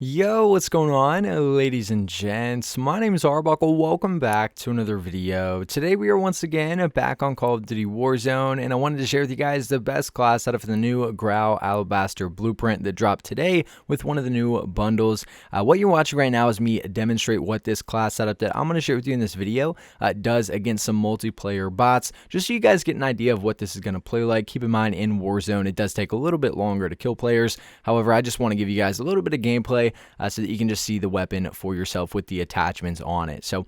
Yo, what's going on, ladies and gents? My name is Arbuckle. Welcome back to another video. Today we are once again back on Call of Duty Warzone, and I wanted to share with you guys the best class setup for the new GRAU Alabaster blueprint that dropped today with one of the new bundles. What you're watching right now is me demonstrate what this class setup that I'm going to share with you in this video does against some multiplayer bots, just so you guys get an idea of what this is going to play like. Keep in mind, in Warzone, it does take a little bit longer to kill players. However, I just want to give you guys a little bit of gameplay so that you can just see the weapon for yourself with the attachments on it. So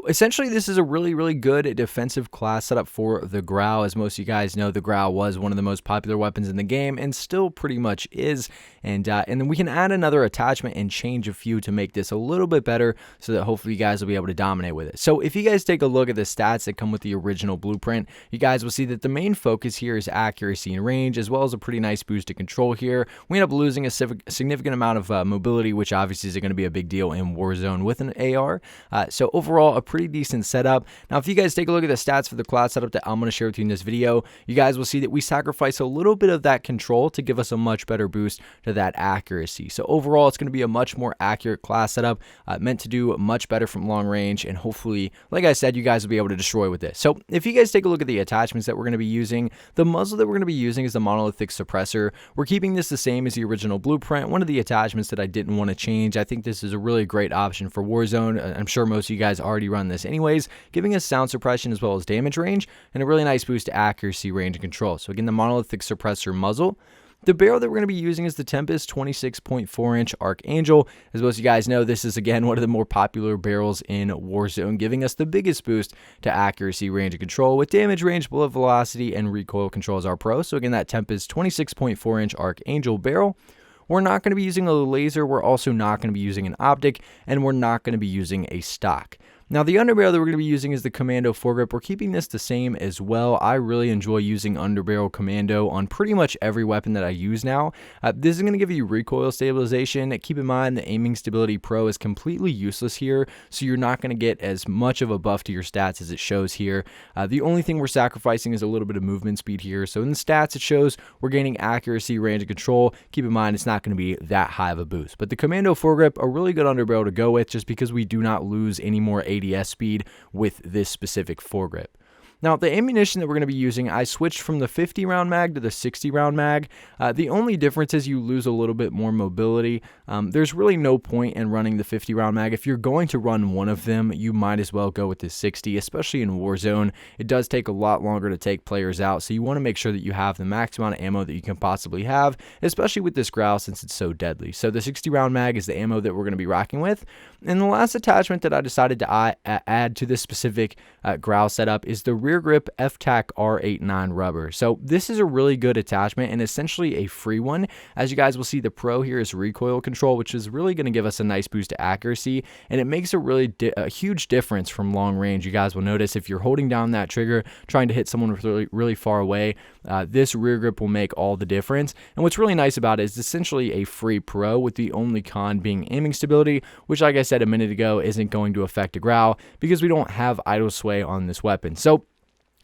essentially, this is a really good defensive class setup for the GRAU. As most of you guys know, the GRAU was one of the most popular weapons in the game and still pretty much is. And then we can add another attachment and change a few to make this a little bit better so that hopefully you guys will be able to dominate with it. So if you guys take a look at the stats that come with the original blueprint, you guys will see that the main focus here is accuracy and range, as well as a pretty nice boost to control here. We end up losing a significant amount of mobility, which obviously is going to be a big deal in Warzone with an AR. So overall, a pretty decent setup. Now, if you guys take a look at the stats for the class setup that I'm going to share with you in this video, you guys will see that we sacrifice a little bit of that control to give us a much better boost to that accuracy. So overall, it's going to be a much more accurate class setup, meant to do much better from long range, and hopefully, like I said, you guys will be able to destroy with this. So if you guys take a look at the attachments that we're going to be using, the muzzle that we're going to be using is the monolithic suppressor. We're keeping this the same as the original blueprint. One of the attachments that I didn't want to change, I think this is a really great option for Warzone. I'm sure most of you guys already run this anyways, giving us sound suppression as well as damage range, and a really nice boost to accuracy, range, and control. So again, the monolithic suppressor muzzle. The barrel that we're going to be using is the Tempest 26.4-inch Archangel. As most of you guys know, this is again one of the more popular barrels in Warzone, giving us the biggest boost to accuracy, range, and control, with damage range, bullet velocity, and recoil control as our pro. So again, that Tempest 26.4-inch Archangel barrel. We're not going to be using a laser, we're also not going to be using an optic, and we're not going to be using a stock. Now, the underbarrel that we're going to be using is the Commando foregrip. We're keeping this the same as well. I really enjoy using underbarrel Commando on pretty much every weapon that I use now. This is going to give you recoil stabilization. Keep in mind, the Aiming Stability Pro is completely useless here, so you're not going to get as much of a buff to your stats as it shows here. The only thing we're sacrificing is a little bit of movement speed here. So in the stats, it shows we're gaining accuracy, range, and control. Keep in mind, it's not going to be that high of a boost. But the Commando foregrip, a really good underbarrel to go with, just because we do not lose any more ADS speed with this specific foregrip. Now, the ammunition that we're going to be using, I switched from the 50 round mag to the 60 round mag. The only difference is you lose a little bit more mobility. There's really no point in running the 50 round mag. If you're going to run one of them, you might as well go with the 60, especially in Warzone. It does take a lot longer to take players out, so you want to make sure that you have the max amount of ammo that you can possibly have, especially with this GRAU since it's so deadly. So the 60 round mag is the ammo that we're going to be rocking with. And the last attachment that I decided to add to this specific GRAU setup is the rear grip F-Tac R89 rubber. So this is a really good attachment and essentially a free one. As you guys will see, the pro here is recoil control, which is really going to give us a nice boost to accuracy, and it makes a huge difference from long range. You guys will notice if you're holding down that trigger trying to hit someone really far away, this rear grip will make all the difference. And what's really nice about it is essentially a free pro, with the only con being aiming stability, which, like I said a minute ago, isn't going to affect a GRAU because we don't have idle sway on this weapon. So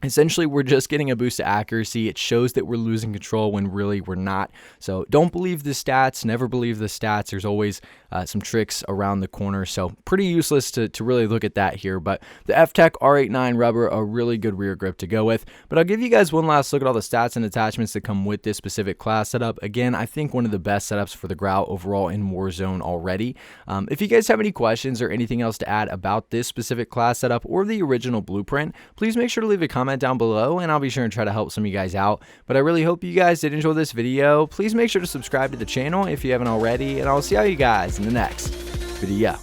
essentially, we're just getting a boost to accuracy. It shows that we're losing control when really we're not. So don't believe the stats. Never believe the stats. There's always some tricks around the corner. So pretty useless to really look at that here. But the F-Tac R89 rubber, a really good rear grip to go with. But I'll give you guys one last look at all the stats and attachments that come with this specific class setup. Again, I think one of the best setups for the GRAU overall in Warzone already. If you guys have any questions or anything else to add about this specific class setup or the original blueprint, please make sure to leave a comment down below, and I'll be sure and try to help some of you guys out. But I really hope you guys did enjoy this video. Please make sure to subscribe to the channel if you haven't already, and I'll see all you guys in the next video.